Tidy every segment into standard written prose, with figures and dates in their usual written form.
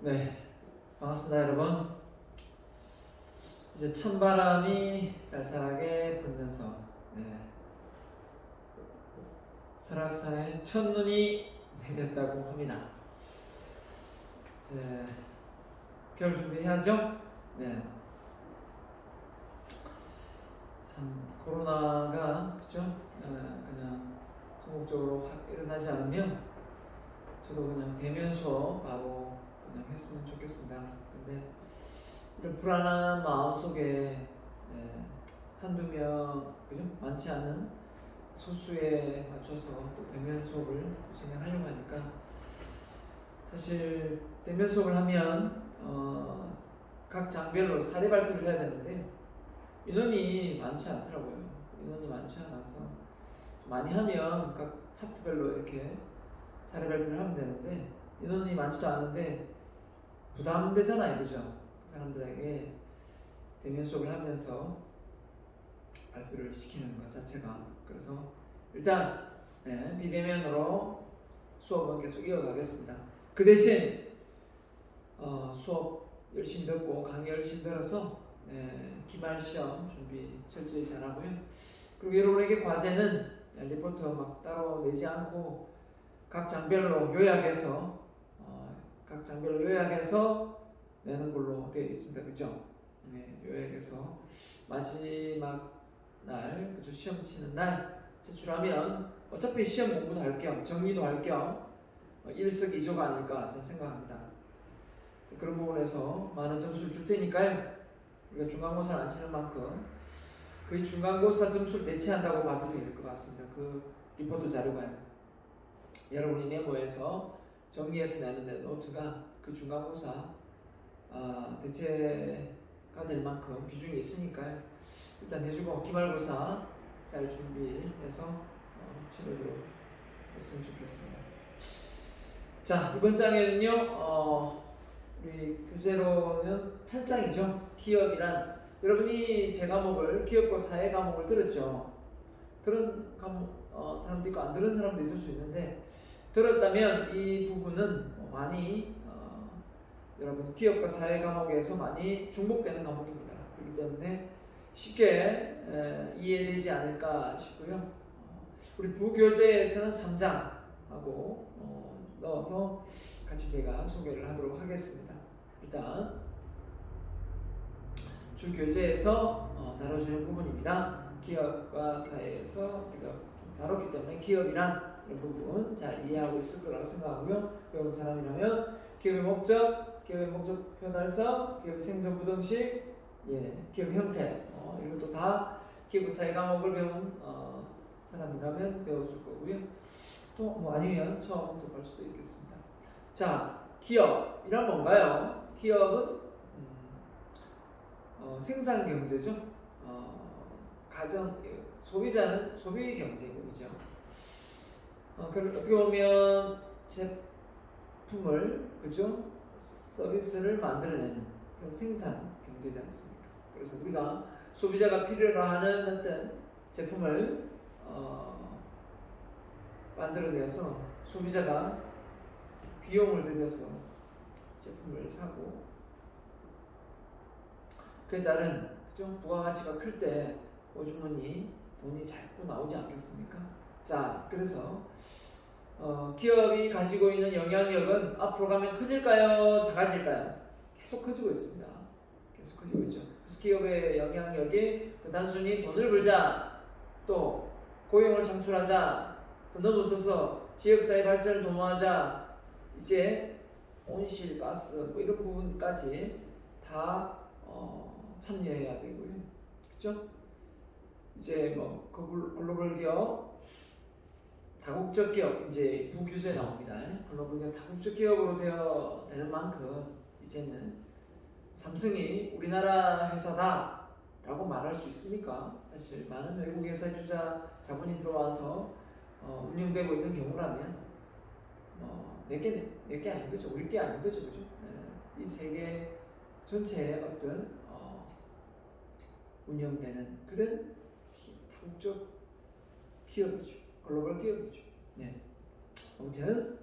네, 반갑습니다, 여러분. 이제 찬바람이 쌀쌀하게 불면서 설악산에 첫눈이 내렸다고 합니다. 이제 겨울 준비해야죠. 네, 참 코로나가 그죠? 그냥 전국적으로 확 일어나지 않으면 저도 그냥 대면 수업 바로 그냥 했으면 좋겠습니다. 근데 이런 불안한 마음 속에 한두 명 그죠? 많지 않은 소수에 맞춰서 또 대면 수업을 진행하려고 하니까 사실 대면 수업을 하면 각 장별로 사례 발표를 해야 되는데 인원이 많지 않더라고요. 인원이 많지 않아서 좀 많이 하면 각 차트별로 이렇게 사례 발표를 하면 되는데 인원이 많지도 않은데 부담되잖아요, 그죠? 그 사람들에게 대면 수업을 하면서 발표를 시키는 것 자체가. 그래서 일단 비대면으로 수업은 계속 이어가겠습니다. 그 대신 수업 열심히 듣고 강의 열심히 들어서 기말 시험 준비 철저히 잘하고요. 그리고 여러분에게 과제는 리포트 막 따로 내지 않고 각 장별로 요약해서 내는 걸로 되어 있습니다. 그죠? 요약해서 마지막 날, 그죠? 시험 치는 날 제출하면 어차피 시험 공부도 할 겸 정리도 할 겸 일석이조가 아닐까 저는 생각합니다. 그런 부분에서 많은 점수를 줄 테니까요. 우리가 중간고사를 안 치는 만큼 거의 중간고사 점수를 대체한다고 봐도 될 것 같습니다. 그 리포트 자료가요. 여러분이 메모해서 정리해서 내는 노트가 그 중간고사 대체가 될 만큼 비중이 있으니까요. 일단 해주고 기말고사 잘 준비해서 치르도록 했으면 좋겠습니다. 자, 이번 장에는요 우리 교재로는 8장이죠. 기업이란, 여러분이 제 과목을 기업과 사회 과목을 들었죠. 들은 사람도 있고 안 들은 사람도 있을 수 있는데 들었다면 이 부분은 많이 여러분 기업과 사회 과목에서 많이 중복되는 과목입니다. 그렇기 때문에 쉽게 이해되지 않을까 싶고요. 우리 부교재에서는 3장하고 넣어서 같이 제가 소개를 하도록 하겠습니다. 일단 주교재에서 다뤄주는 부분입니다. 기업과 사회에서 우리가 다뤘기 때문에 기업이란 이런 부분 잘 이해하고 있을 거라고 생각하고요. 배운 사람이라면 기업의 목적표 달성, 기업의 생존 부동식, 기업 형태 이것도 다 기업 사회 과목을 배운 사람이라면 배웠을 거고요. 또 뭐 아니면 처음 접할 수도 있겠습니다. 자, 기업이란 뭔가요? 기업은 생산 경제죠. 소비자는 소비 경제국이죠. 어떻게 보면 제품을 그죠? 서비스를 만들어내는 그런 생산 경제지 않습니까? 그래서 우리가 소비자가 필요로 하는 어떤 제품을 만들어내서 소비자가 비용을 들여서 제품을 사고 그에 따른 그죠? 부가가치가 클 때 오주머니 돈이 자꾸 나오지 않겠습니까? 자, 그래서 기업이 가지고 있는 영향력은 앞으로 가면 커질까요? 작아질까요? 계속 커지고 있습니다. 계속 커지고 있죠. 그래서 기업의 영향력이 단순히 돈을 벌자, 또 고용을 창출하자, 더 넘어서서 지역사회 발전을 도모하자, 이제 온실 가스 뭐 이런 부분까지 다 참여해야 되고요. 그렇죠? 이제 뭐 글로벌 기업, 다국적 기업, 이제 부규제 나옵니다. 글로벌 기업, 다국적 기업으로 되는 만큼 이제는 삼성이 우리나라 회사다라고 말할 수 있습니까? 사실 많은 외국 회사의 투자 자본이 들어와서 운영되고 있는 경우라면 내게 아닌 거죠. 우리 게 아닌 거죠, 그죠? 이 세계 전체의 어떤 운영되는 그런 다국적 기업이죠. 글로벌 기업이죠. 아무튼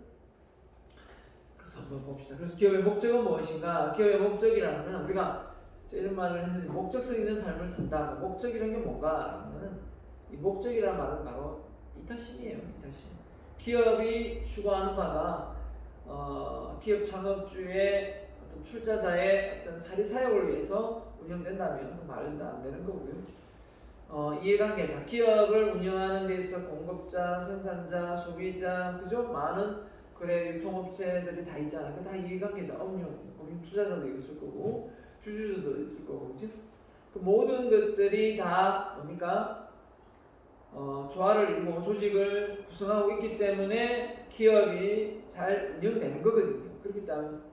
그래서 한번 봅시다. 그래서 기업의 목적은 무엇인가? 기업의 목적이라는 건 우리가 이런 말을 했는데 목적성 있는 삶을 산다. 목적이라는 게 뭔가? 하면 이 목적이라는 말은 바로 이타심이에요. 이타심. 기업이 추구하는 바가 기업 창업주의 어떤 출자자의 어떤 사리 사역을 위해서 운영된다면 말도 안 되는 거고요. 이해관계자, 기업을 운영하는 데 있어 공급자, 생산자, 소비자, 그죠? 많은 그래 유통업체들이 다 있잖아. 그 다 이해관계자, 거기 투자자도 있을 거고, 주주도 있을 거고, 그죠? 그 모든 것들이 다 뭡니까? 조화를 이루고 조직을 구성하고 있기 때문에 기업이 잘 운영되는 거거든요.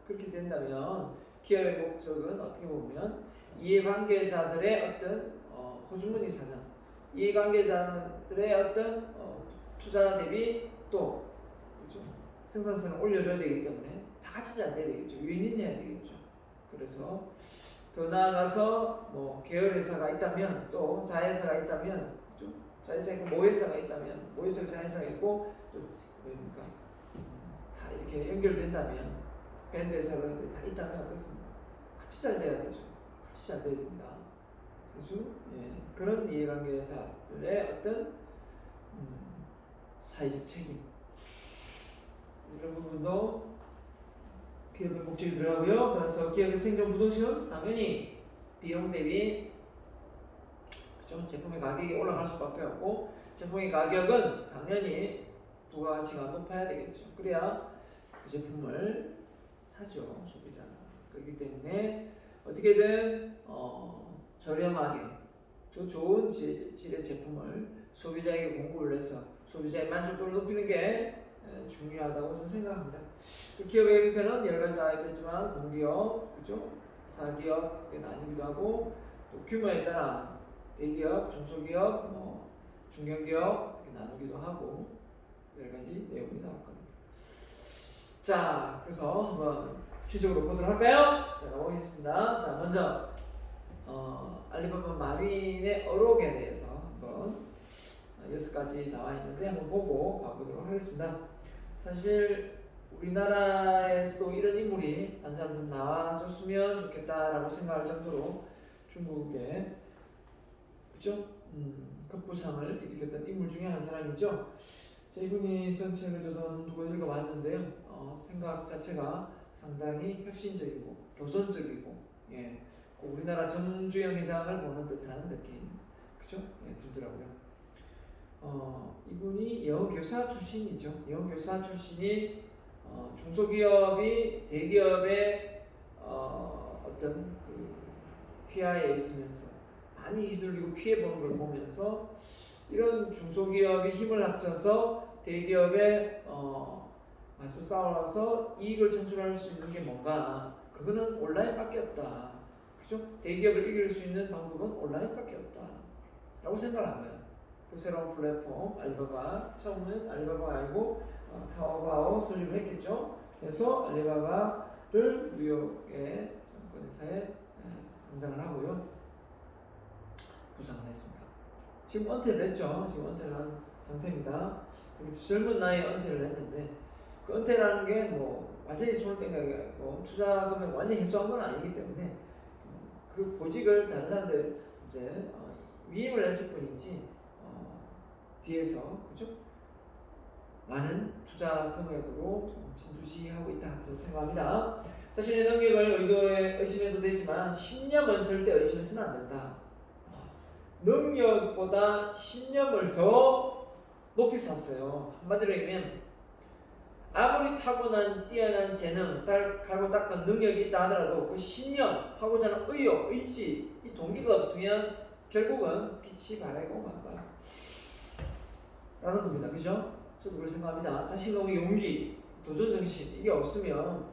그렇게 된다면 기업의 목적은 어떻게 보면 이해관계자들의 어떤 호주머니 사장, 이해관계자들의 어떤 투자 대비 또 그렇죠? 생산성을 올려줘야 되기 때문에 다 같이 잘 돼야 되겠죠. 윈윈해야 되겠죠. 그래서 더 나아가서 뭐 계열 회사가 있다면 또 자회사가 있다면 그렇죠? 자회사 있고 모회사가 있다면 모회사 자회사가 있고 또 그러니까 다 이렇게 연결된다면 밴드 회사가 다 있다면 어떻습니까? 같이 잘 돼야 되죠. 같이 잘 돼야 됩니다. 그래서 그런 이해관계자들의 어떤 사회적 책임 이런 부분도 기업의 목적이 들어가고요. 그래서 기업의 생존 부동식은 당연히 비용 대비 그죠? 제품의 가격이 올라갈 수밖에 없고 제품의 가격은 당연히 부가가치가 높아야 되겠죠. 그래야 그 제품을 사죠 소비자는. 그렇기 때문에 어떻게든 저렴하게 더 좋은 질의 제품을 소비자에게 공급을 해서 소비자의 만족도를 높이는 게 중요하다고 저는 생각합니다. 기업의 형태는 여러 가지 다 있겠지만 공기업, 그죠? 사기업 그게 나뉘기도 하고 또 규모에 따라 대기업, 중소기업, 중견기업 이렇게 나누기도 하고 여러 가지 내용이 나올 겁니다. 자, 그래서 한번 추적으로 보도록 할까요? 자, 넘어가겠습니다. 자, 먼저 알리바바 마윈의 어록에 대해서 한번 6가지 나와 있는데 한번 보고 가보도록 하겠습니다. 사실 우리나라에서도 이런 인물이 한 사람 좀 나와줬으면 좋겠다라고 생각할 정도로 중국의 그죠? 급부상을 일으켰던 인물 중에 한 사람이죠. 이분이 쓴 책을 저도 한두번 읽어봤는데요. 생각 자체가 상당히 혁신적이고 도전적이고 우리나라 전주영 회장을 보는 듯한 느낌 그죠? 들더라고요. 이분이 영어교사 출신이죠. 영어교사 출신이 중소기업이 대기업의 어떤 그 피하에 있으면서 많이 휘둘리고 피해보는 걸 보면서 이런 중소기업이 힘을 합쳐서 대기업에 맞서 싸워서 이익을 창출할 수 있는 게 뭔가 그거는 온라인밖에 없다. 그죠? 대기업을 이길 수 있는 방법은 온라인밖에 없다. 라고 생각한 거예요. 그 새로운 플랫폼 알리바바 처음은 알리바바가 아니고 타오바오 설립을 했겠죠. 그래서 알리바바를 뉴욕의 증권회사에 상장을 하고요. 부상을 했습니다. 지금 은퇴를 했죠. 지금 은퇴를 한 상태입니다. 되게 젊은 나이에 은퇴를 했는데 그 은퇴라는 게 뭐 완전히 손을 뗀 게 아니고 투자 금액 완전히 해소한 건 아니기 때문에 그 보직을 다른 사람들 이제 위임을 했을 뿐이지 뒤에서 그죠? 많은 투자 금액으로 진두지하고 있다 저는 생각합니다. 자신의 능력을 의심해도 되지만 신념은 절대 의심해서는 안 된다. 능력보다 신념을 더 높이 샀어요. 한마디로 얘기하면 아무리 타고난 뛰어난 재능, 갈고 닦은 능력이 있다 하더라도 그 신념, 하고자 하는 의욕, 의지, 이 동기가 없으면 결국은 빛이 바래고 만다 라는 겁니다. 그죠? 저도 그렇게 생각합니다. 자신감의 용기, 도전정신 이게 없으면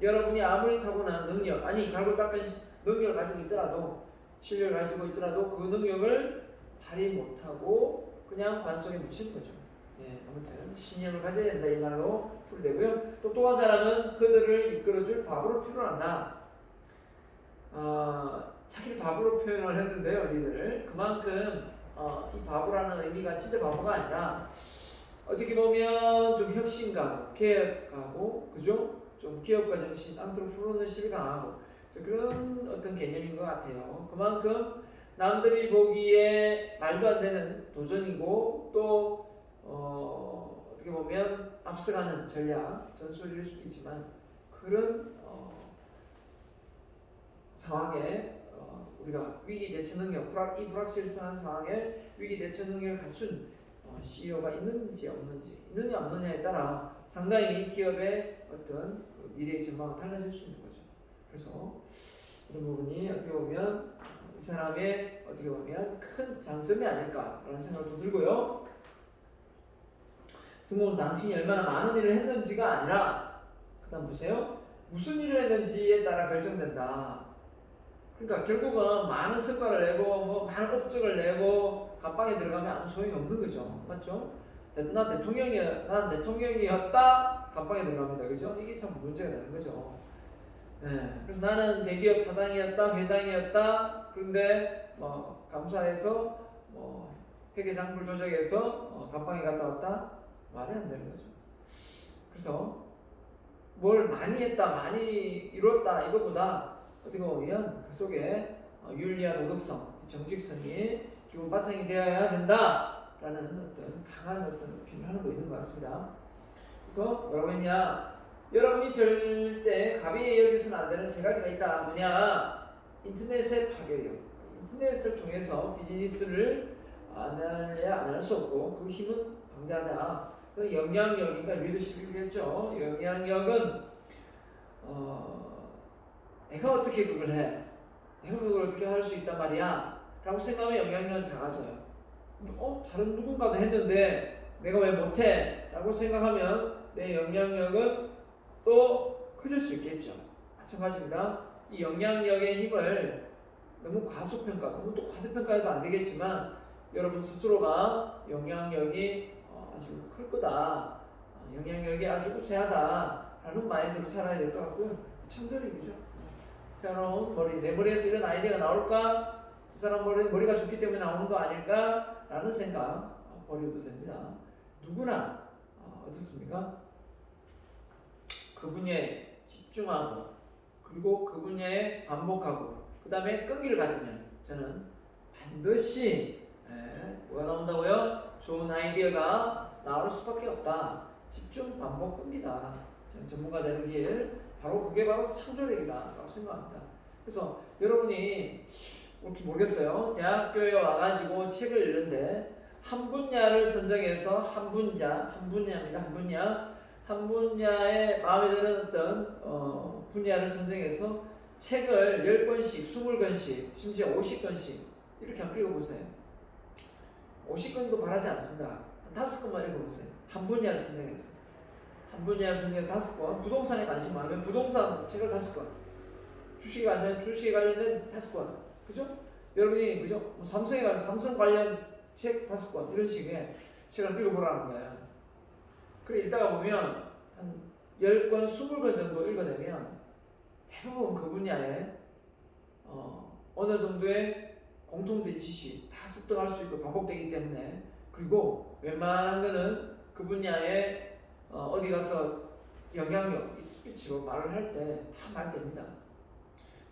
여러분이 아무리 타고난 능력, 아니 갈고 닦은 능력을 가지고 있더라도 실력을 가지고 있더라도 그 능력을 발휘 못하고 그냥 관성에 묻히는 거죠. 아무튼 신념을 가져야 된다 이 말로 풀되고요. 또 한 사람은 그들을 이끌어줄 바보로 표현한다. 자기를 바보로 표현을 했는데요, 리더를 그만큼 이 바보라는 의미가 진짜 바보가 아니라 어떻게 보면 좀 혁신가고 개혁가고 그죠? 좀 기업가 정신, 안트로프로너십이 강하고 그런 어떤 개념인 것 같아요. 그만큼 남들이 보기에 말도 안 되는 도전이고 또 어떻게 보면 앞서가는 전략, 전술일 수도 있지만 그런 상황에 우리가 위기 대처 능력, 이 불확실성한 상황에 위기 대처 능력을 갖춘 CEO가 있는지 없는지, 있느냐 없느냐에 따라 상당히 기업의 어떤 미래의 전망은 달라질 수 있는 거죠. 그래서 이런 부분이 어떻게 보면 이 사람의 어떻게 보면 큰 장점이 아닐까라는 생각도 들고요. 승무원 당신이 얼마나 많은 일을 했는지가 아니라 그다음 보세요. 무슨 일을 했는지에 따라 결정된다. 그러니까 결국은 많은 성과를 내고 뭐 많은 업적을 내고 갑방에 들어가면 아무 소용이 없는 거죠. 맞죠? 난 대통령이었다. 갑방에 들어갑니다. 그죠? 이게 참 문제가 되는 거죠. 네. 그래서 나는 대기업 사장이었다, 회장이었다. 그런데 뭐 감사해서 뭐 회계장부 조정해서 갑방에 갔다 왔다. 말이 안 되는 거죠. 그래서 뭘 많이 했다, 많이 이뤘다 이거보다 어떻게 보면 그 속에 윤리와 도덕성, 정직성이 기본 바탕이 되어야 된다라는 어떤 강한 어떤 어필을 하고 있는 것 같습니다. 그래서 뭐라고 했냐? 여러분이 절대 가비에 여기서는 안 되는 세 가지가 있다. 뭐냐? 인터넷의 파괴력. 인터넷을 통해서 비즈니스를 안 할 수 없고 그 힘은 방대하다. 그 영향력이니까 리더십이겠죠. 영향력은 내가 어떻게 그걸 해? 내가 그걸 어떻게 할 수 있단 말이야? 라고 생각하면 영향력은 작아져요. 다른 누군가도 했는데 내가 왜 못해? 라고 생각하면 내 영향력은 또 커질 수 있겠죠. 마찬가지입니다. 이 영향력의 힘을 너무 과소평가, 너무 또 과대평가해도 안 되겠지만 여러분 스스로가 영향력이 아주 클 거다. 영향력이 아주 우세하다. 라는 마인드로 살아야 될 것 같고요. 참들이죠. 새로운 내 머리에서 이런 아이디어가 나올까? 저 사람 머리가 좋기 때문에 나오는 거 아닐까? 라는 생각 버려도 됩니다. 누구나 어떻습니까? 그 분야에 집중하고 그리고 그 분야에 반복하고 그 다음에 끈기를 가지면 저는 반드시 뭐가 나온다고요? 좋은 아이디어가 나올 수밖에 없다. 집중, 반복, 끈기다. 저는 전문가 되는 길 그게 바로 창조력이다 라고 생각합니다. 그래서 여러분이 혹시 모르겠어요. 대학교에 와가지고 책을 읽는데 한 분야를 선정해서 한 분야에 마음에 드는 어떤 분야를 선정해서 책을 10권씩, 20권씩, 심지어 50권씩 이렇게 한번 읽어보세요. 50권도 바라지 않습니다. 한 5권만 읽어보세요. 한 분야를 선정해서. 한 분야를 선정해서 5권. 부동산에 관심 많으면 부동산 책을 5권. 주식에 관련된 5권. 그죠? 여러분이, 그죠? 뭐 삼성에 관련, 삼성 관련 책 5권. 이런 식의 책을 읽어보라는 거예요. 그래, 읽다가 보면 한 10권, 20권 정도 읽어내면 대부분 그 분야에 어느 정도의 공통된 지식 다 습득할 수 있고 반복되기 때문에 그리고 웬만한 거는 그 분야에 어디 가서 영향력, 스피치로 말을 할 때 다 말됩니다.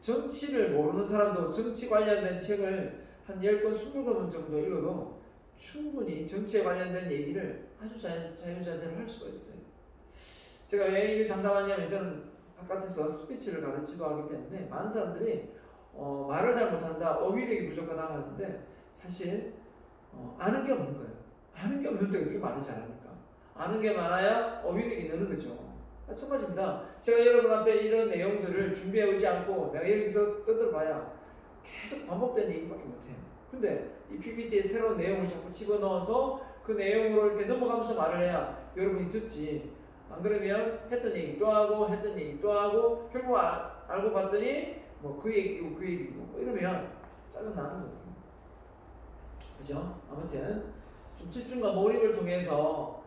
정치를 모르는 사람도 정치 관련된 책을 한 10권, 20권 정도 읽어도 충분히 정치에 관련된 얘기를 아주 자유자재로 할 수가 있어요. 제가 왜 이걸 장담하냐면 저는 바깥에서 스피치를 가르치도 하기 때문에 많은 사람들이 말을 잘 못한다, 어휘력이 부족하다 하는데 사실 아는 게 없는 거예요. 아는 게 없는데 어떻게 말을 잘합니까? 아는 게 많아야 어휘력이 느는 거죠. 마찬가지입니다. 제가 여러분 앞에 이런 내용들을 준비해 오지 않고 내가 여기서 떠들어봐야 계속 반복된 얘기밖에 못해요. 근데 이 PPT에 새로운 내용을 자꾸 집어넣어서 그 내용으로 이렇게 넘어가면서 말을 해야 여러분이 듣지. 안 그러면 했던 얘기 또 하고 했던 얘기 또 하고 결국 알고 봤더니 뭐 그 얘기고 그 얘기고 뭐 이러면 짜증나는 거예요. 그죠? 아무튼 좀 집중과 몰입을 통해서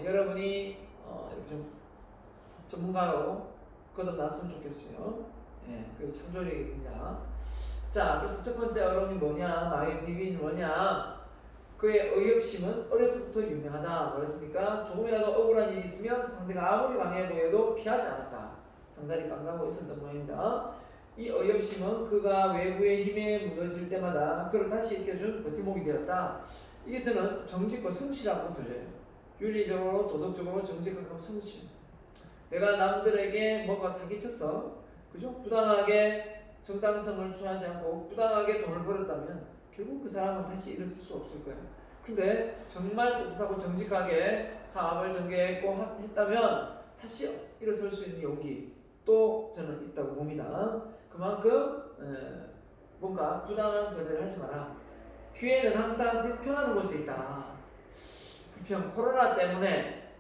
여러분이 이렇게 좀 전문가로 거듭났으면 좋겠어요. 예, 그게 창조력입니다. 자, 그래서 첫 번째 어려움이 뭐냐? 마의 비밀이 뭐냐? 그의 의협심은 어려서부터 유명하다. 뭐랬습니까? 조금이라도 억울한 일이 있으면 상대가 아무리 강해 보여도 피하지 않았다. 상당히 깡다고 있었던 모양입니다. 이 의협심은 그가 외부의 힘에 무너질 때마다 그를 다시 일으켜준 버팀목이 되었다. 이게 저는 정직과 성실하고 들려요. 윤리적으로, 도덕적으로, 정직하고 성실. 내가 남들에게 뭔가 사기쳤어. 그죠? 부당하게 정당성을 추하지 않고 부당하게 돈을 벌었다면 결국 그 사람은 다시 일어설 수 없을 거예요. 근데 정말 뜻하고 정직하게 사업을 전개했고 했다면 다시 일어설 수 있는 용기 또 저는 있다고 봅니다. 그만큼 뭔가 부당한 거래를 하지 마라. 기회는 항상 불편한 곳에 있다. 불편, 코로나 때문에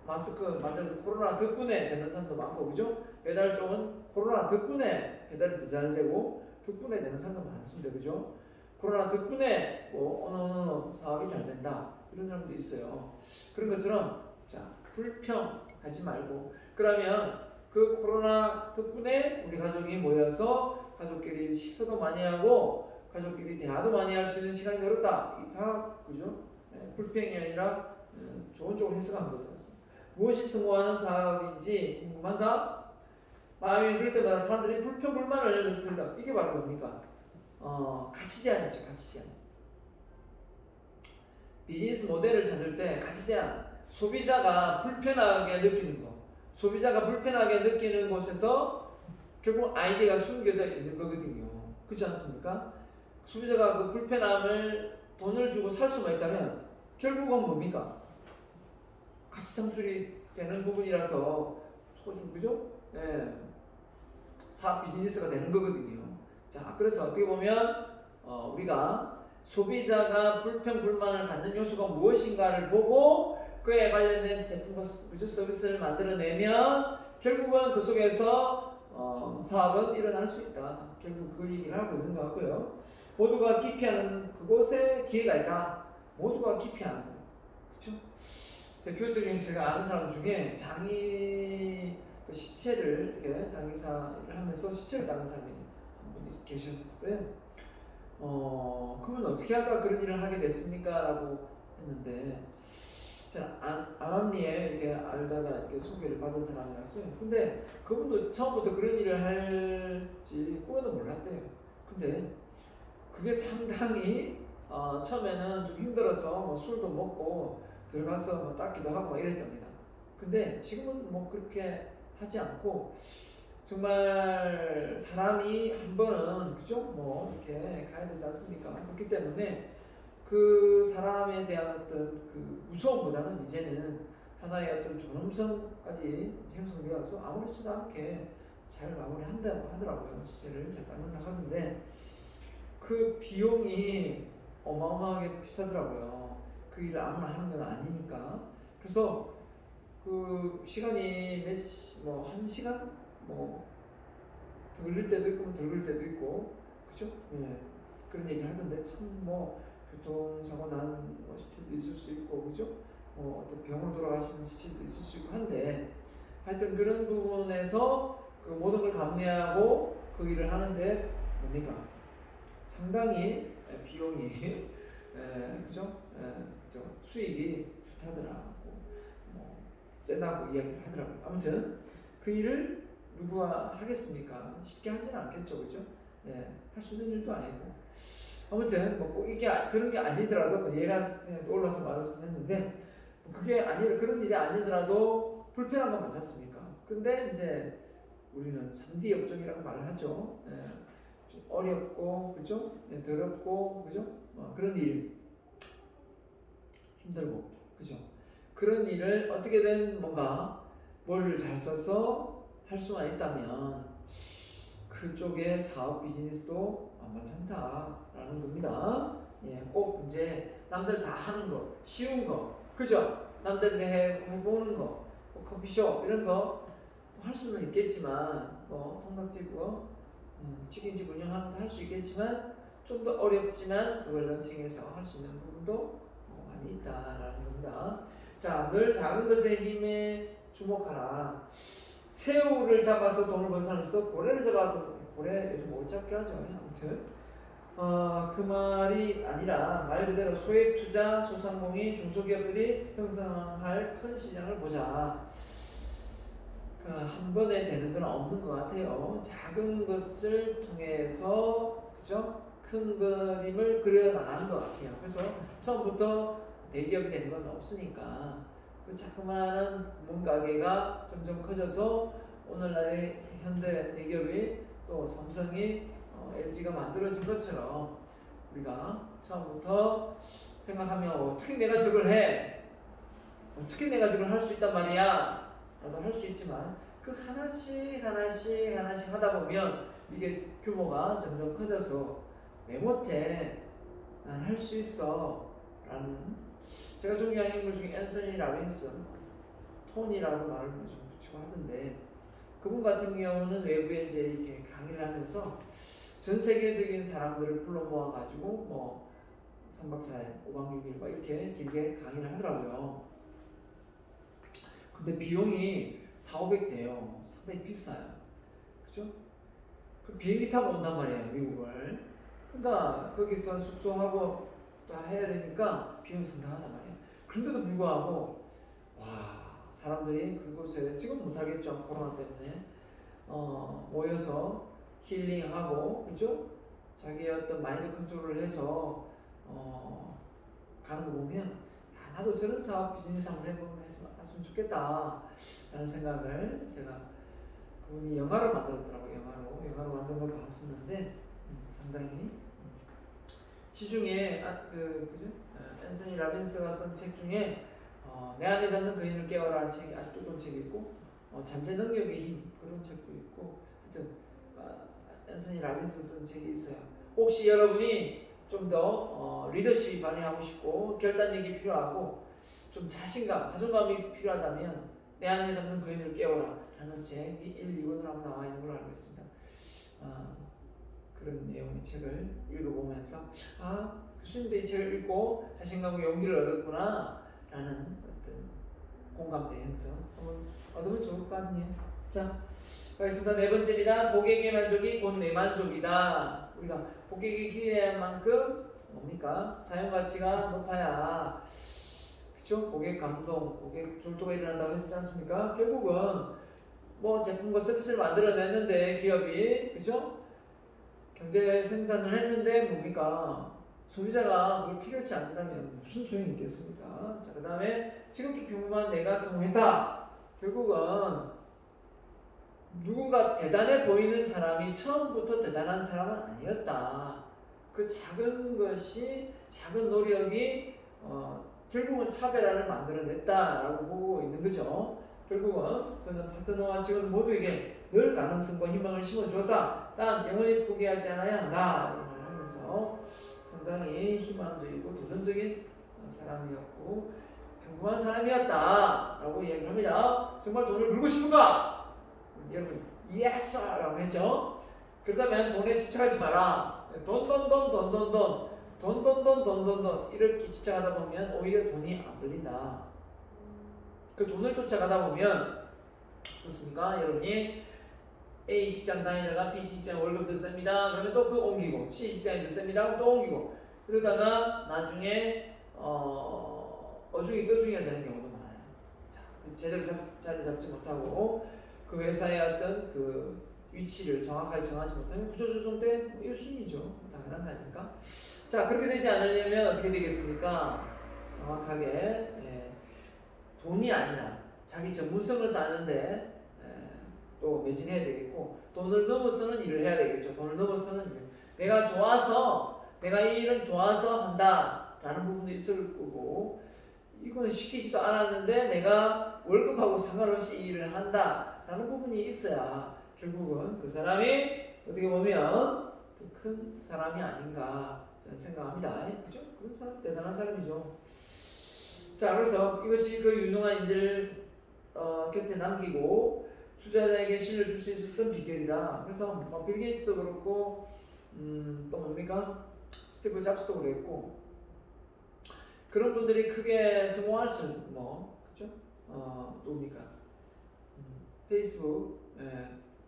마스크 만들어서 코로나 덕분에 되는 사람도 많고, 그죠? 배달 쪽은 코로나 덕분에 배달이 더 잘 되고 덕분에 되는 사람도 많습니다, 그죠? 코로나 덕분에 뭐 어느 사업이 잘 된다 이런 사람도 있어요. 그런 것처럼 자 불평하지 말고, 그러면 그 코로나 덕분에 우리 가족이 모여서 가족끼리 식사도 많이 하고 가족끼리 대화도 많이 할 수 있는 시간이 늘었다. 이 다 그죠? 불평이 아니라 좋은 쪽으로 해석하는 거지 않습니까? 무엇이 성공하는 사업인지 궁금한가? 마음이 그럴 때마다 사람들이 불평불만을 든다. 이게 바로 뭡니까? 가치 제한이죠. 가치 제한. 비즈니스 모델을 찾을 때 가치 제한. 소비자가 불편하게 느끼는 거. 소비자가 불편하게 느끼는 곳에서 결국 아이디어가 숨겨져 있는 거거든요. 그렇지 않습니까? 소비자가 그 불편함을 돈을 주고 살 수만 있다면 결국은 뭡니까? 가치 창출이 되는 부분이라서 그죠? 예. 사업 비즈니스가 되는 거거든요. 자, 그래서 어떻게 보면 우리가 소비자가 불평 불만을 갖는 요소가 무엇인가를 보고 그에 관련된 제품과 그죠? 서비스를 만들어내면 결국은 그 속에서 사업은 일어날 수 있다. 결국 그 얘기를 하고 있는 것 같고요. 모두가 기피하는 그곳에 기회가 있다. 모두가 기피하는 거. 그렇죠? 대표적인 제가 아는 사람 중에 장이 그 시체를 이렇게 장의사를 하면서 시체를 닦는 사람이 한 분이 계셨어요. 그분 어떻게 하다 그런 일을 하게 됐습니까? 라고 했는데 제가 암암리에 이렇게 알다가 이렇게 소개를 받은 사람이랐어요. 근데 그분도 처음부터 그런 일을 할지 꿈에도 몰랐대요. 근데 그게 상당히 처음에는 좀 힘들어서 뭐 술도 먹고 들어가서 뭐 닦기도 하고 막 이랬답니다. 근데 지금은 뭐 그렇게 하지 않고 정말 사람이 한 번은 그죠? 뭐 이렇게 가야 되지 않습니까? 그렇기 때문에 그 사람에 대한 어떤 그 무서움보다는 이제는 하나의 어떤 존엄성까지 형성되어서 아무렇지도 않게 잘 마무리한다고 하더라고요. 시제를 잘 닦는다 하는데 그 비용이 어마어마하게 비싸더라고요. 그 일을 아무나 하는 건 아니니까. 그래서 그 시간이 뭐 1시간 뭐 더 걸릴 때도 있고 덜 걸릴 때도 있고 그죠? 예. 그런 얘기를 하던데 참 뭐 교통사고 난 시체도 있을 수 있고 그죠? 어떤 병으로 돌아가시는 시체도 있을 수 있고 한데 하여튼 그런 부분에서 그 모든 걸 감내하고 그 일을 하는데 뭡니까? 상당히 비용이 그죠? 그죠? 수익이 좋다더라고 뭐 세다고 이야기를 하더라고요. 아무튼 그 일을 누구가 하겠습니까? 쉽게 하지는 않겠죠, 그죠? 할 수 있는 일도 아니고. 아무튼 뭐 이게 그런 게 아니더라도 얘가 그냥 떠올라서 말을 했는데 그게 그런 일이 아니더라도 불편한 건 많지 않습니까? 근데 이제 우리는 3D 업종이라고 말을 하죠. 좀 어렵고 그죠? 더럽고 그죠? 그런 일 힘들고 그죠? 그런 일을 어떻게든 뭔가 머리를 잘 써서 할 수만 있다면 그쪽의 사업 비즈니스도 만만찮다라는 겁니다. 꼭 이제 남들 다 하는 거, 쉬운 거, 그죠? 남들 해보는 거, 뭐 커피숍 이런 거 할 수는 있겠지만, 뭐 통닭집, 치킨집 운영하는 거 할 수 있겠지만 좀 더 어렵지만 그걸 런칭해서 할 수 있는 부분도 많이 있다라는 겁니다. 자, 늘 작은 것의 힘에 주목하라. 새우를 잡아서 돈을 버는 사람이 있어. 고래를 잡아도 고래 요즘 못 잡게 하죠. 아무튼 그 말이 아니라 말 그대로 소액 투자 소상공인 중소기업들이 형성할 큰 시장을 보자. 한 번에 되는 건 없는 것 같아요. 작은 것을 통해서 그죠? 큰 그림을 그려 나가는 것 같아요. 그래서 처음부터 대기업이 되는 건 없으니까 그 자그마한 문가게가 점점 커져서 오늘날의 현대 대기업이 또 삼성이 LG가 만들어진 것처럼 우리가 처음부터 생각하면 어떻게 내가 저걸 해? 어떻게 내가 저걸 할 수 있단 말이야? 나도 할 수 있지만 그 하나씩 하다 보면 이게 규모가 점점 커져서 왜 못해? 난 할 수 있어 라는 제가 존경하는 인물 중에 앤서니 라빈슨 톤이라고 말을 좀 붙이고 하던데 그분 같은 경우는 외부에 이제 이렇게 강의를 하면서 전 세계적인 사람들을 불러 모아가지고 뭐 3박 4일, 5박 6일 막 이렇게 길게 강의를 하더라고요. 근데 비용이 4,500대요. 상당히 비싸요. 그죠? 그 비행기 타고 온단 말이에요, 미국을. 그러니까 거기서 숙소하고 다 해야 되니까 비용이 상당하단 말이에요. 그런데도 불구하고 와 사람들이 그곳에 지금 못하겠죠, 코로나 때문에 모여서 힐링하고 그죠? 자기의 어떤 마인드 컨트롤을 해서 가는 거 보면 나도 저런 사업 비즈니스 한번 해봤으면 좋겠다 라는 생각을 제가 그분이 영화로 만들었더라고요. 영화로 만든 걸 봤었는데 상당히 시중에 그죠? 앤서니 라빈스가 쓴 책 중에 내 안에 잡는 그인을 깨워라는 책이 아주 두꺼운 책이 있고 잠재 능력의 힘 그런 책도 있고 하여튼 앤서니 라빈스 쓴 책이 있어요. 혹시 여러분이 좀 더 리더십이 발휘하고 싶고 결단력이 필요하고 좀 자존감이 필요하다면 내 안에 잡는 그인을 깨워라 라는 책이 1, 2권으로 한번 나와 있는 걸로 알고 있습니다. 그런 내용의 책을 읽어보면서 교수님도 이 책을 읽고 자신감과 용기를 얻었구나 라는 어떤 공감대 형성 한번 얻으면 좋을 것 같네요. 자, 가겠습니다. 네 번째입니다. 고객의 만족이 곧 내 만족이다. 우리가 고객이 기대한 만큼 뭡니까? 사용 가치가 높아야 그쵸? 고객 감동, 고객 졸도가 일어난다고 했지 않습니까? 결국은 뭐 제품과 서비스를 만들어냈는데 기업이 그죠? 경제 생산을 했는데 뭡니까? 소비자가 그걸 필요치 않는다면 무슨 소용이 있겠습니까? 자, 그 다음에 지극히 평범한 내가 성공했다. 결국은 누군가 대단해 보이는 사람이 처음부터 대단한 사람은 아니었다. 그 작은 것이 작은 노력이 결국은 차별화를 만들어냈다라고 보고 있는 거죠. 결국은 그는 파트너와 직원 모두에게 늘 가능성과 희망을 심어주었다. 단 영원히 포기하지 않아야 한다. 이런 말을 하면서 상당히 희망적이고 도전적인 사람이었고 평범한 사람이었다라고 이야기를 합니다. 정말 돈을 벌고 싶은가? 여러분 yes 라고 했죠. 그렇다면 돈에 집착하지 마라. 돈 이렇게 집착하다 보면 오히려 돈이 안 벌린다. 그 돈을 쫓아가다 보면 어떻습니까? 여러분이 A 직장 다니다가 B 직장 월급 듣습니다. 그러면 또 그 옮기고 C 직장에 듣습니다. 또 옮기고 그러다가 나중에 어중이 떠중이가 되는 경우도 많아요. 자, 제대로 자리 잡지 못하고 그 회사의 어떤 그 위치를 정확하게 정하지 못하면 구조조정 때 1순위죠. 당연한 거 아닙니까? 자, 그렇게 되지 않으려면 어떻게 되겠습니까? 정확하게 돈이 아니라 자기 전문성을 쌓는데 또 매진해야 되겠고 돈을 넘어서는 일을 해야 되겠죠. 돈을 넘어서는 일. 내가 이 일은 좋아서 한다 라는 부분도 있을 거고 이건 시키지도 않았는데 내가 월급하고 상관없이 이 일을 한다 라는 부분이 있어야 결국은 그 사람이 어떻게 보면 더 큰 사람이 아닌가 저는 생각합니다. 그죠? 그런 사람 대단한 사람이죠. 자, 그래서 이것이 그 유능한 인재를 곁에 남기고 투자자에게 신뢰를 줄 수 있었던 비결이다. 그래서 빌 게이츠도 그렇고 또 뭡니까? 스티브 잡스도 그랬고 그런 분들이 크게 성공할 수 그죠? 누굽니까? 페이스북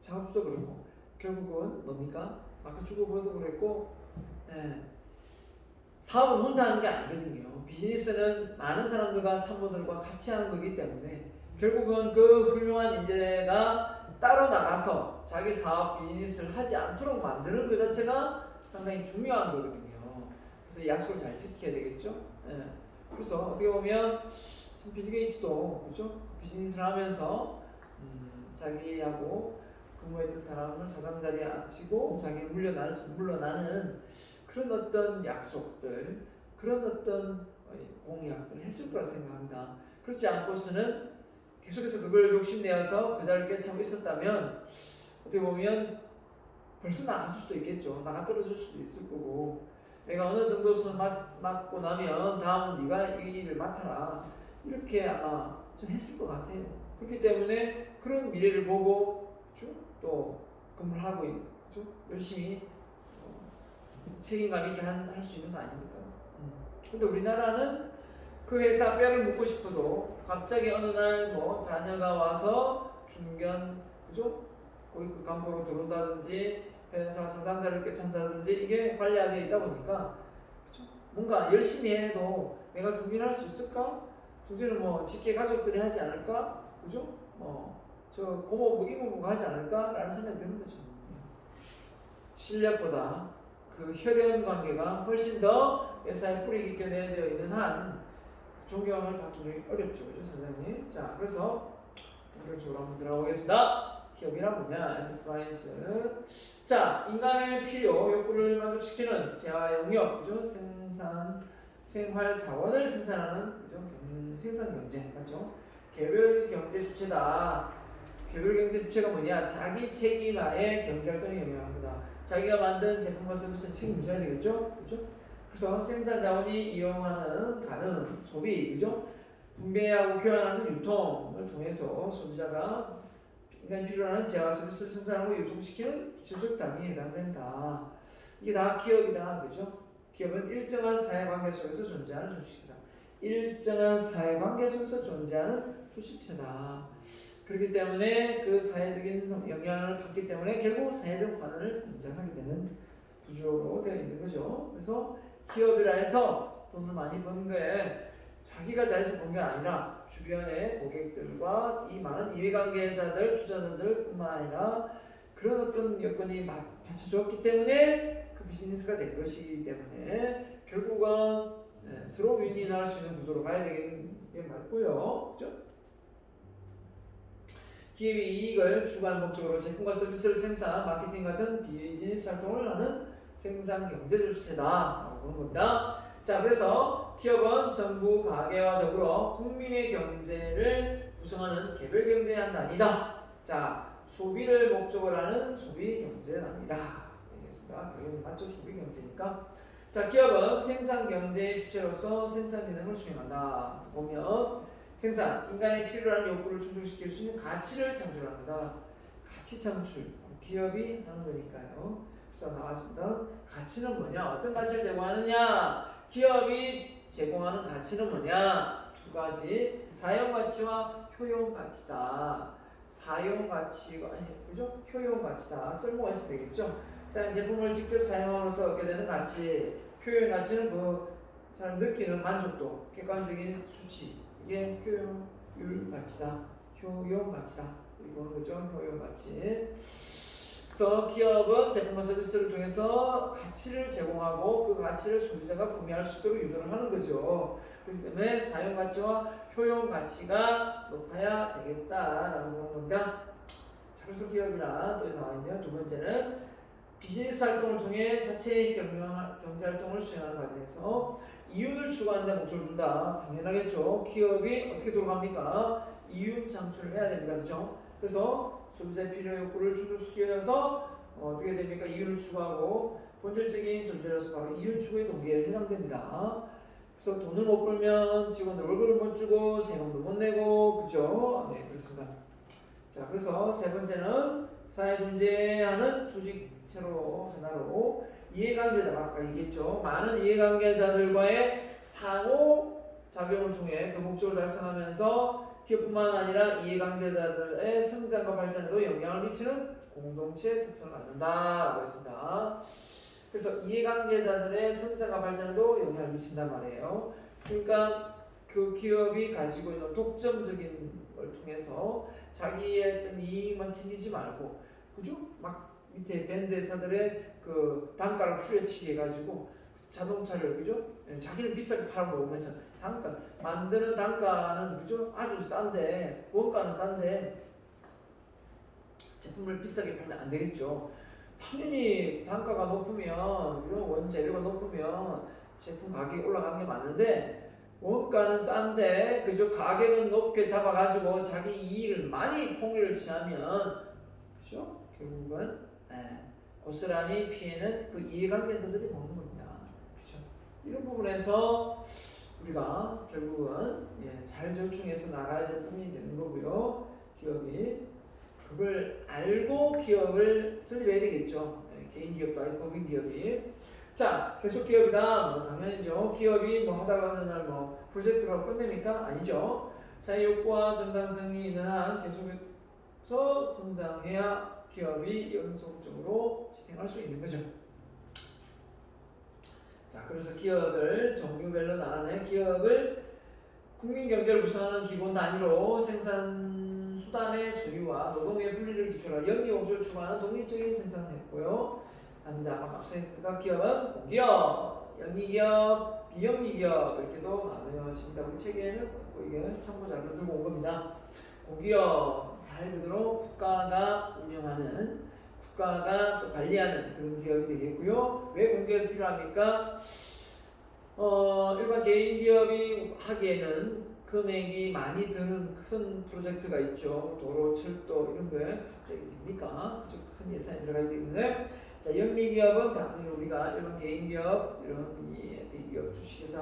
창업주도 그렇고 결국은 뭡니까? 마크 주거버도 그랬고 예. 사업은 혼자 하는 게 아니거든요. 비즈니스는 많은 사람들과 참모들과 같이 하는 거기 때문에 결국은 그 훌륭한 인재가 따로 나가서 자기 사업 비즈니스를 하지 않도록 만드는 그 자체가 상당히 중요한 거거든요. 그래서 이 약속을 잘 지켜야 되겠죠. 예. 그래서 어떻게 보면 참 빌 게이츠도 그죠? 비즈니스를 하면서 자기하고 근무했던 사람을 사장 자리에 앉히고 자기 물러나는 그런 어떤 약속들, 그런 어떤 공약들을 했을 거라 생각합니다. 그렇지 않고서는 계속해서 그걸 욕심내어서 그 자리를 꿰차고 있었다면 어떻게 보면 벌써 나갔을 수도 있겠죠. 나가 떨어질 수도 있을 거고 내가 어느 정도 손을 맡고 나면 다음은 네가 이 일을 맡아라 이렇게 아마 좀 했을 것 같아요. 그렇기 때문에 그런 미래를 보고 또 근무를 하고 있죠. 열심히 책임감 있게 할 수 있는 거 아닙니까? 근데 우리나라는 그 회사 뼈를 묻고 싶어도 갑자기 어느 날 뭐 자녀가 와서 중견 그죠? 거기 그 간부로 들어온다든지 회사 사장자를 꿰찬다든지 이게 관리하게 있다 보니까 그죠? 뭔가 열심히 해도 내가 승진할 수 있을까? 승진을 뭐 직계 가족들이 하지 않을까? 그죠? 저 고모부 이모부가 하지 않을까라는 생각이 드는 거죠. 실력보다 그 혈연 관계가 훨씬 더 회사에 뿌리 깊게 내되어 있는 한 존경을 받기 좀 어렵죠, 그죠, 사장님? 자, 그래서 본격적으로 한번 들어가보겠습니다. 기업이란 뭐냐? 엔터프라이즈. 자, 인간의 필요, 욕구를 만족시키는 재화 영역, 그죠? 생활 자원을 생산하는 그죠? 생산 경제, 맞죠? 개별 경제 주체다. 개별 경제 주체가 뭐냐? 자기 책임하에 경제 활동에 영향합니다. 자기가 만든 제품과 서비스를 책임져야 되겠죠? 그죠? 그래서 생산 자원이 이용하는 가능, 소비, 그죠? 분배하고 교환하는 유통을 통해서 소비자가 인간이 필요한 재화 서비스를 생산하고 유통시키는 기술적 단위에 해당된다. 이게 다 기업이다, 그죠? 기업은 일정한 사회관계 속에서 존재하는 조직이다. 일정한 사회관계 속에서 존재하는 조직체다. 그렇기 때문에 그 사회적인 영향을 받기 때문에 결국 사회적 반응을 인정하게 되는 구조로 되어 있는 거죠. 그래서 기업이라 해서 돈을 많이 버는 거에 자기가 잘해서 본 게 아니라 주변의 고객들과 이 많은 이해관계자들, 투자자들뿐만 아니라 그런 어떤 여건이 받쳐주었기 때문에 그 비즈니스가 된 것이기 때문에 결국은 서로 윈윈할 수 있는 구도로 가야 되는 게 맞고요. 그렇죠? 기업의 이익을 추구하는 목적으로 제품과 서비스를 생산, 마케팅 같은 비즈니스 활동을 하는 생산 경제 주체다라고 보는 겁니다. 자, 그래서 기업은 정부, 가계와 더불어 국민의 경제를 구성하는 개별 경제의 한 단위다. 자, 소비를 목적으로 하는 소비 경제의 단위다. 알겠습니다. 그게 맞죠? 소비 경제니까. 자, 기업은 생산 경제의 주체로서 생산 기능을 수행한다. 보면 생산, 인간의 필요한 욕구를 충족시킬 수 있는 가치를 창출합니다. 가치 창출, 기업이 하는 거니까요. 그래서 나왔습니다. 가치는 뭐냐? 어떤 가치를 제공하느냐? 기업이 제공하는 가치는 뭐냐? 두 가지, 사용 가치와 효용 가치다. 사용 가치가 그죠? 효용 가치다. 쓸모가 있어야 되겠죠? 자, 제품을 직접 사용함으로써 얻게 되는 가치, 효용 가치는 그 사람 느끼는 만족도, 객관적인 수치. 이게 효율 가치다. 효용 가치다. 이거는 그죠? 효용 가치. 그래서 기업은 제품과 서비스를 통해서 가치를 제공하고 그 가치를 소비자가 구매할 수 있도록 유도를 하는 거죠. 그렇기 때문에 사용 가치와 효용 가치가 높아야 되겠다라는 겁니다. 자, 그래서 기업이란 또 나와 있네요. 두 번째는 비즈니스 활동을 통해 자체의 경제 활동을 수행하는 과정에서 이윤을 추구하는 데 목적을 둔다. 당연하겠죠. 기업이 어떻게 돌아갑니까? 이윤 창출을 해야 됩니다. 그죠? 그래서 소비자의 필요 욕구를 충족시켜서 어떻게 됩니까? 이윤을 추구하고 본질적인 존재로서 바로 이윤 추구의 동기에 해당됩니다. 그래서 돈을 못 벌면 직원들 월급을 못 주고 세금도 못 내고 그죠? 네, 그렇습니다. 자, 그래서 세 번째는 사회 존재하는 조직체로 하나로 이해관계자, 아까 얘기했죠. 많은 이해관계자들과의 상호작용을 통해 그 목적을 달성하면서 기업뿐만 아니라 이해관계자들의 성장과 발전에도 영향을 미치는 공동체 특성을 갖는다라고 했습니다. 그래서 이해관계자들의 성장과 발전에도 영향을 미친단 말이에요. 그러니까 그 기업이 가지고 있는 독점적인 걸 통해서 자기의 어떤 이익만 챙기지 말고, 그죠? 막 밑에 밴드 회사들의 그 단가를 후려치기 해가지고 자동차를, 그죠? 자기는 비싸게 팔고 오면서 만드는 단가는, 그죠? 아주 싼데, 원가는 싼데 제품을 비싸게 팔면 안 되겠죠. 당연히 단가가 높으면, 이런 원재료가 높으면 제품 가격이 올라가는 게 맞는데, 원가는 싼데 그죠? 가격은 높게 잡아가지고 자기 이익을 많이 폭리를 취하면, 그죠? 결국은 고스란히 피해는 그 이해관계자들이 보는 겁니다. 그죠? 이런 부분에서 우리가 결국은 잘 절충해서 나가야 될 부분이 되는 거고요. 기업이 그걸 알고 기업을 설립해야 되겠죠. 개인 기업도 아니고 법인 기업이. 자, 계속 기업이다. 뭐 당연히죠. 기업이 뭐 하다가 어느 날 뭐 프로젝트로 끝냅니까? 아니죠. 사회 욕구와 정당성이 있는 한 계속해서 성장해야 기업이 연속적으로 진행할 수 있는 거죠. 자, 그래서 기업을 종류별로 나눠내 기업을 국민 경제를 구성하는 기본 단위로 생산 수단의 소유와 노동의 분리를 기초로 영리 목적을 추구하는 독립적인 생산을 했고요. 단위다. 아까 앞서 했으니까 기업은 공기업, 영리기업, 비영리기업 이렇게도 나누어집니다. 우리 책에는 이게 참고자료를 들고 온 겁니다. 공기업 말 그대로 국가가 운영하는, 국가가 또 관리하는 그런 기업이 되겠고요. 왜 공기업이 필요합니까? 일반 개인 기업이 하기에는 금액이 많이 드는 큰 프로젝트가 있죠. 도로, 철도 이런 거에 갑자기 됩니까? 큰 예산이 들어가기 때문에. 자, 영리기업은 당연히 우리가 일반 개인 기업, 이런 대기업, 주식회사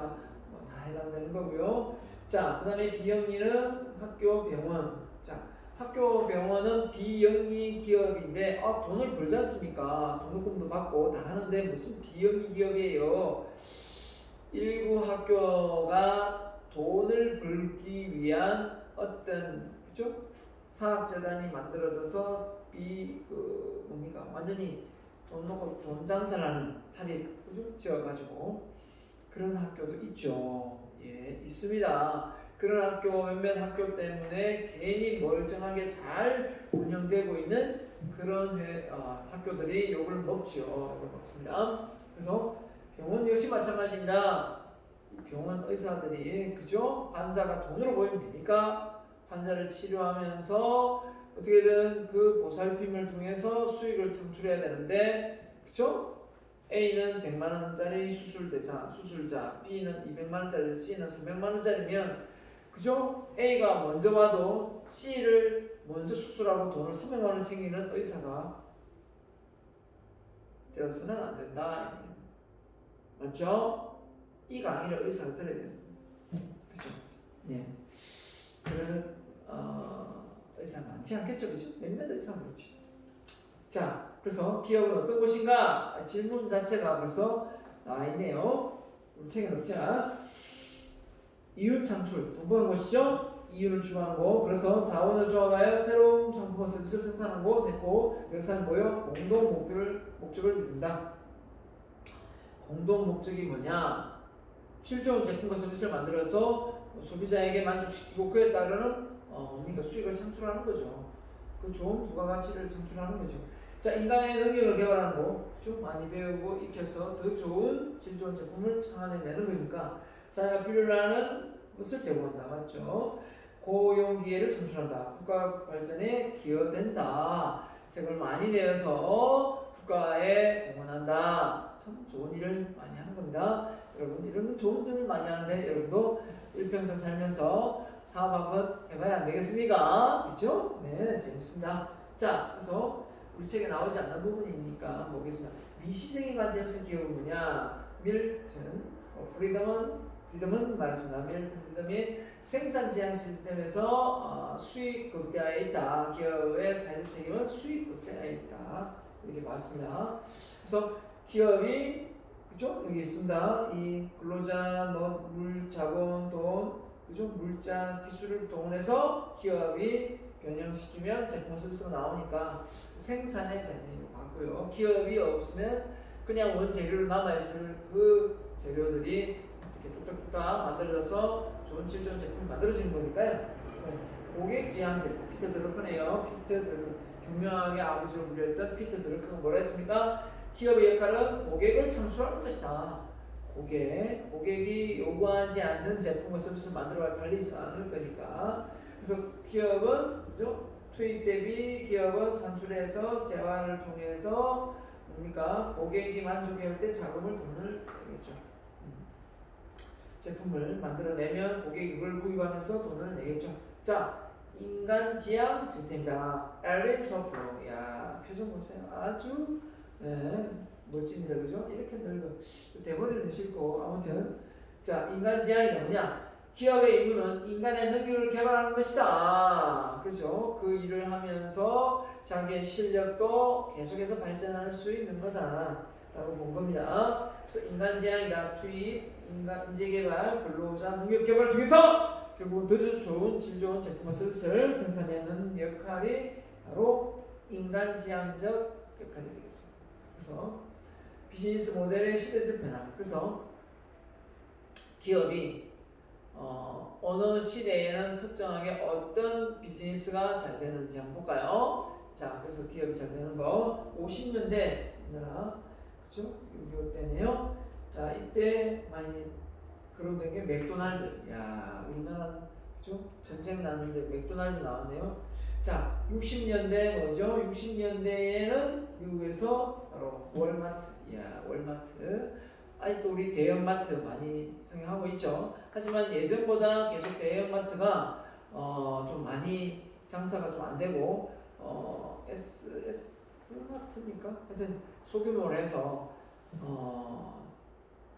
뭐 다 해당되는 거고요. 자, 그 다음에 비영리는 학교, 병원. 자, 학교, 병원은 비영리 기업인데 돈을 벌지 않습니까? 등록금도 받고 다 하는데 무슨 비영리 기업이에요? 일부 학교가 돈을 벌기 위한 어떤, 그죠? 사학재단이 만들어져서 뭡니까? 완전히 돈 놓고 돈 장사를 하는 사립, 그죠? 지어가지고 그런 학교도 있죠. 예, 있습니다. 그런 학교, 몇몇 학교 때문에 괜히 멀쩡하게 잘 운영되고 있는 그런 학교들이 욕을 먹죠. 욕을 먹습니다. 그래서 병원 역시 마찬가지입니다. 병원 의사들이, 그죠? 환자가 돈으로 보이면 됩니까? 환자를 치료하면서 어떻게든 그 보살핌을 통해서 수익을 창출해야 되는데, 그죠? A는 100만원짜리 수술 대상, 수술자, B는 200만원짜리, C는 300만원짜리면, 그죠? A가 먼저 와도 C를 먼저 수술하고 돈을 300만원 챙기는 의사가 되어서는 안 된다. 맞죠? 이 강의를 의사가 들어야 됩니다. 그죠? 예. 그러면 의사가 많지 않겠죠, 그죠? 몇몇 의사가 그렇죠. 자, 그래서 기업은 어떤 곳인가? 질문 자체가 벌써 나와 있네요. 우리 책에 넣자. 이윤 창출, 돈 버는 것이죠. 이윤을 추구하는 거. 그래서 자원을 조합하여 새로운 상품과 서비스를 생산하는 거 됐고, 여기서는 뭐요? 공동 목적을 이룬다. 공동 목적이 뭐냐? 실좋은 제품과 서비스를 만들어서 소비자에게 만족시키고 그에 따르는 뭡니까? 수익을 창출하는 거죠. 그 좋은 부가가치를 창출하는 거죠. 자, 인간의 능력을 개발하는 거, 좀 많이 배우고 익혀서 더 좋은 질 좋은 제품을 창안해내는 거니까 사회가 필요로 하는 것을 제공한다. 맞죠? 고용 기회를 창출한다. 국가 발전에 기여된다. 세금을 많이 내어서 국가에 공헌한다. 참 좋은 일을 많이 하는 겁니다. 여러분, 이런 좋은 점을 많이 하는데 여러분도 일평생 살면서 사업 한번 해봐야 안 되겠습니까? 그렇죠? 네, 재밌습니다. 자, 그래서 우리 책에 나오지 않는 부분이니까 보겠습니다. 미시적인 관점에서 기업은 뭐냐? 밀턴, 프리덤은 말했습니다. 밀턴 프리덤이 생산 제한 시스템에서 수익 극대화에 있다. 기업의 사회적 책임은 수익 극대화에 있다. 이렇게 봤습니다. 그래서 기업이, 그죠? 여기 있습니다. 이 근로자, 물, 자본, 돈, 그죠? 물자, 기술을 동원해서 기업이 변형시키면 제품 서비스가 나오니까 생산에 대한 얘기를 봤고요. 기업이 없으면 그냥 원재료로 남아있을 그 재료들이 이렇게 뚝딱뚝딱 만들어져서 좋은 질 좋은 제품이 만들어지는 거니까요. 고객 지향 제품 피터 드러크네요. 피터 드러크 경명하게 아버지로 불렸던 피터 드러크가 뭐라 했습니까? 기업의 역할은 고객을 창출하는 것이다. 고객이 요구하지 않는 제품과 서비스를 만들어야 팔리지 않을 거니까. 그래서 기업은 그죠? 투입 대비 기업은 산출해서 재화를 통해서 뭡니까? 고객이 만족할 때 자금을 돈을 내겠죠. 제품을 만들어내면 고객이 이걸 구입하면서 돈을 내겠죠. 자, 인간 지향 시스템이다. 엘린 토프로. 야, 표정 보세요. 아주 멋집니다. 그죠? 이렇게 늙어. 대본에는 싫고 아무튼 자, 인간 지향이 뭐냐? 기업의 임무는 인간의 능력을 개발하는 것이다. 그렇죠? 그 일을 하면서 자기의 실력도 계속해서 발전할 수 있는 거다. 라고 본 겁니다. 그래서 인간 지향이다. 투입, 인재 개발, 근로자 능력 개발을 통해서 결국은 더 좋은 질 좋은 제품과 서비스를 생산하는 역할이 바로 인간 지향적 역할이 되겠습니다. 그래서 비즈니스 모델의 시대적 변화. 그래서 기업이 어느 시대에는 특정하게 어떤 비즈니스가 잘 되는지 한번 볼까요? 자, 그래서 기업이 잘 되는 거 50년대 우리나라 그죠? 6.25 때네요. 자, 이때 많이 거론된 게 맥도날드. 야, 우리나라 그죠? 전쟁 났는데 맥도날드 나왔네요. 자, 60년대 뭐죠? 60년대에는 미국에서 바로 월마트. 야, 월마트. 아직도 우리 대형마트 많이 성행하고 있죠. 하지만 예전보다 계속 대형마트가 좀 많이 장사가 좀 안 되고 S마트입니까? 하여튼 소규모로 해서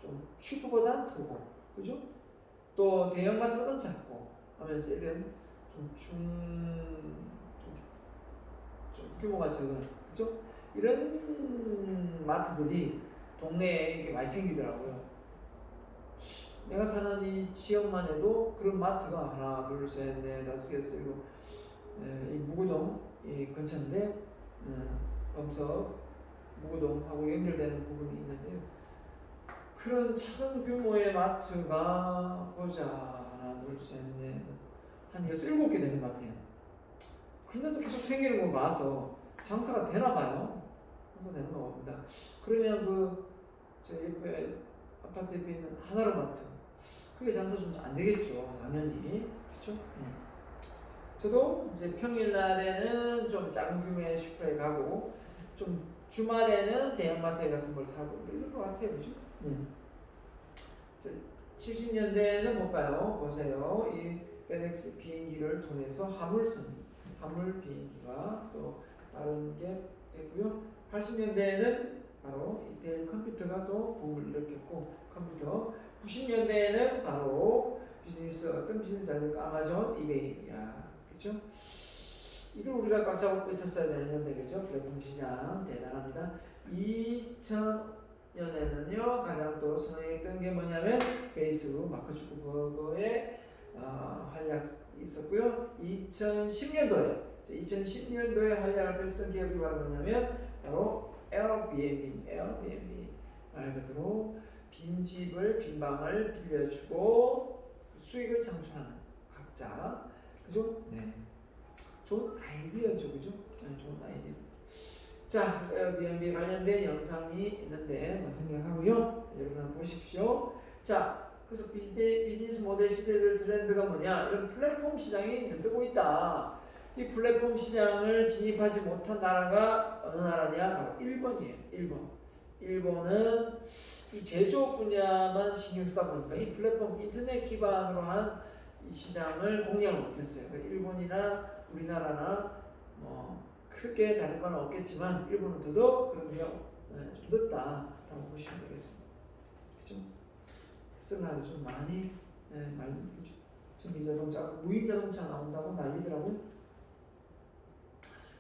좀 슈퍼보다 크고 그죠? 또 대형마트보다는 작고 하면서 이런 좀 규모가 적은 그죠? 이런 마트들이 동네에 이렇게 많이 생기더라고요. 내가 사는 이 지역만 해도 그런 마트가 하나, 둘, 셋, 넷, 다섯 개 쓰고 이 무구동 이 근처인데 검석 무구동하고 연결되는 부분이 있는데요. 그런 작은 규모의 마트가 보자 하나, 둘, 셋, 넷, 한 6, 7개 되는 마트예요. 그런데도 계속 생기는 거 봐서 장사가 되나 봐요. 장사되는 거 봅니다. 그러면 저 옆에 아파트 옆에 있는 하나로마트 그게 장사 좀 안 되겠죠, 당연히. 그렇죠? 저도 이제 평일날에는 좀 작은 규모의 슈퍼에 가고 좀 주말에는 대형마트에 가서 뭘 사고 이럴 것 같아요, 그죠? 70년대에는 뭘까요? 보세요. 이 페덱스 비행기를 통해서 화물 비행기가 또 다른 게 됐고요. 80년대에는 바로 이텔 컴퓨터가 또 붐을 일으켰고 컴퓨터. 90년대에는 바로 어떤 비즈니스 잘 될까? 아마존, 이베이. 야, 그렇죠? 이걸 우리가 꽉 잡고 있었어야 되는데, 그죠? 플랫폼 시장 대단합니다. 2000년에는요 가장 또 선행했던 게 뭐냐면 페이스북, 마크 주커버거의 활약이 있었고요. 2010년도에 활약을 펼쳤던 기업이 바로 뭐냐면 바로 에어비앤비. 말 그대로 빈 방을 빌려주고 수익을 창출하는 각자. 그죠? 네. 좋은 아이디어죠, 그죠? 네, 좋은 아이디어. 자, 에어비앤비 관련된 영상이 있는데 생각하고요. 여러분 한번 보십시오. 자, 그래서 비즈니스 모델 시대의 트렌드가 뭐냐? 이런 플랫폼 시장이 들뜨고 있다. 이 플랫폼 시장을 진입하지 못한 나라가 어느 나라냐? 바로 일본이에요. 일본은 이 제조업 분야만 신경 쓰다 보니까 이 플랫폼 인터넷 기반으로 한 이 시장을 공략을 못했어요. 일본이나 우리나라나 크게 다른 건 없겠지만 일본은 더더욱 그런 게 좀 늦다라고 보시면 되겠습니다. 그죠? 테슬라도 좀 많이 전기자동차, 무인자동차 나온다고 난리더라고요.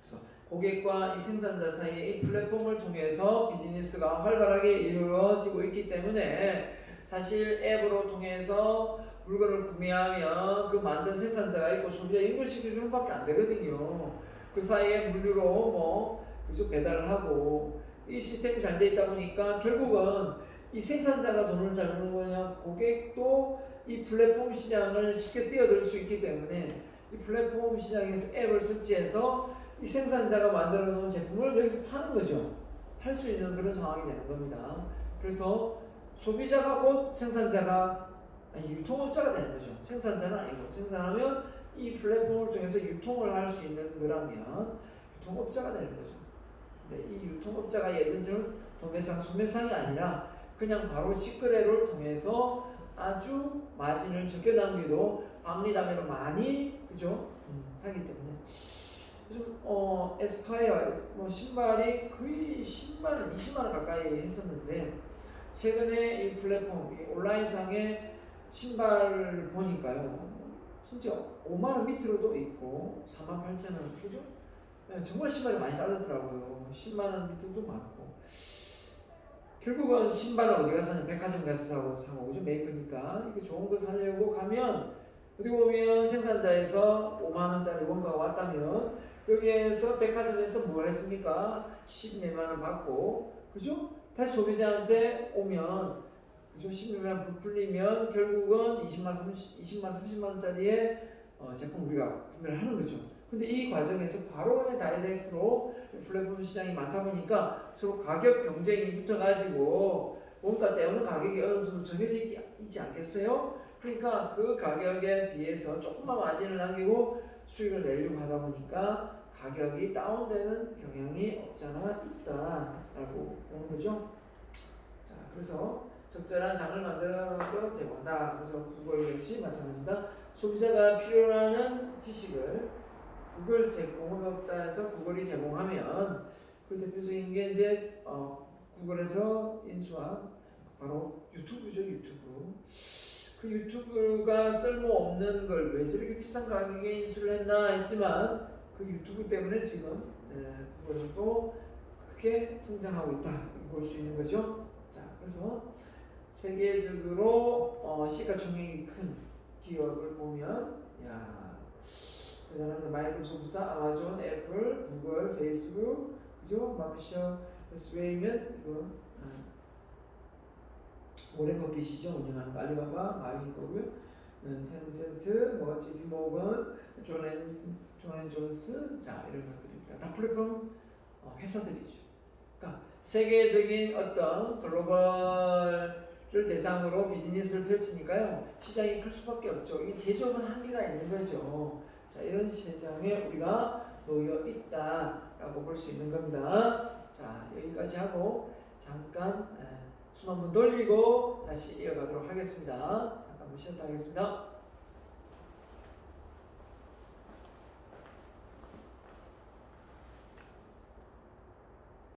그래서 고객과 이 생산자 사이의 이 플랫폼을 통해서 비즈니스가 활발하게 이루어지고 있기 때문에 사실 앱으로 통해서 물건을 구매하면 그 만든 생산자가 있고 소비자 연결시켜주는 것밖에 안 되거든요. 그 사이에 물류로 그죠? 배달을 하고 이 시스템이 잘 돼 있다 보니까 결국은 이 생산자가 돈을 잘 버는 거냐, 고객도 이 플랫폼 시장을 쉽게 뛰어들 수 있기 때문에 이 플랫폼 시장에서 앱을 설치해서 이 생산자가 만들어 놓은 제품을 여기서 파는 거죠. 팔 수 있는 그런 상황이 되는 겁니다. 그래서 소비자가 곧 생산자가 아니 유통업자가 되는 거죠. 생산자는 아니고 생산하면 이 플랫폼을 통해서 유통을 할 수 있는 거라면 유통업자가 되는 거죠. 근데 이 유통업자가 예전처럼 도매상, 소매상이 아니라 그냥 바로 직거래를 통해서 아주 마진을 적게 남기도 박리담회로 많이 그죠? 하기 때문에 요즘 에스파이어 뭐 신발이 거의 10만 원, 20만 원 가까이 했었는데 최근에 이 플랫폼, 이 온라인상에 신발을 보니까요, 진짜 5만 원 밑으로도 있고 4만 8천 원, 그죠? 네, 정말 신발이 많이 싸졌더라고요. 10만 원 밑으로도 많고. 결국은 신발은 어디 가서 사냐? 백화점 가서 사고, 그죠? 메이커니까 이렇게 좋은 거 사려고 가면 어떻게 보면 생산자에서 5만 원짜리 원가가 왔다면 여기에서 백화점에서 뭘 했습니까? 10몇만 원 받고, 그죠? 다시 소비자한테 오면, 그죠? 10몇만 원 부풀리면 결국은 20만 30만 원짜리의 제품 우리가 구매를 하는 거죠. 근데 이 과정에서 바로 그냥 다이렉트로 플랫폼 시장이 많다 보니까 서로 가격 경쟁이 붙어가지고 원가 때문에 가격이 어느 정도 정해져 있지 않겠어요? 그러니까 그 가격에 비해서 조금만 마진을 남기고 수익을 내려고 하다 보니까 가격이 다운되는 경향이 없잖아 있다라고 보는 거죠. 자, 그래서 적절한 장을 만드는 걸 제공한다. 그래서 구글 역시 마찬가지입니다. 소비자가 필요로 하는 지식을 구글 공급업자에서 구글이 제공하면 그 대표적인 게 이제 구글에서 인수한 바로 유튜브죠. 유튜브. 그 유튜브가 쓸모없는 걸 왜 저렇게 비싼 가격에 인수를 했나 했지만 그 유튜브 때문에 지금 구글도 크게 성장하고 있다 볼 수 있는 거죠. 자, 그래서 세계적으로 시가총액이 큰 기업을 보면 야 대단한 거 마이크로소프트, 아마존, 애플, 구글, 페이스북, 그죠? 마크셔 스웨이면 이거 오랜 버핏이죠. 운영하는 거 알리바바, 마윈 거고요. 텐센트, 뭐 JP 모건, 존앤존스, 자 이런 것들입니다. 다 플랫폼 회사들이죠. 그러니까 세계적인 어떤 글로벌을 대상으로 비즈니스를 펼치니까요 시장이 클 수밖에 없죠. 이 제조업은 한계가 있는 거죠. 자, 이런 시장에 우리가 놓여 있다라고 볼 수 있는 겁니다. 자, 여기까지 하고 잠깐 숨 한번 돌리고 다시 이어가도록 하겠습니다. 잠깐 쉬었다 하겠습니다.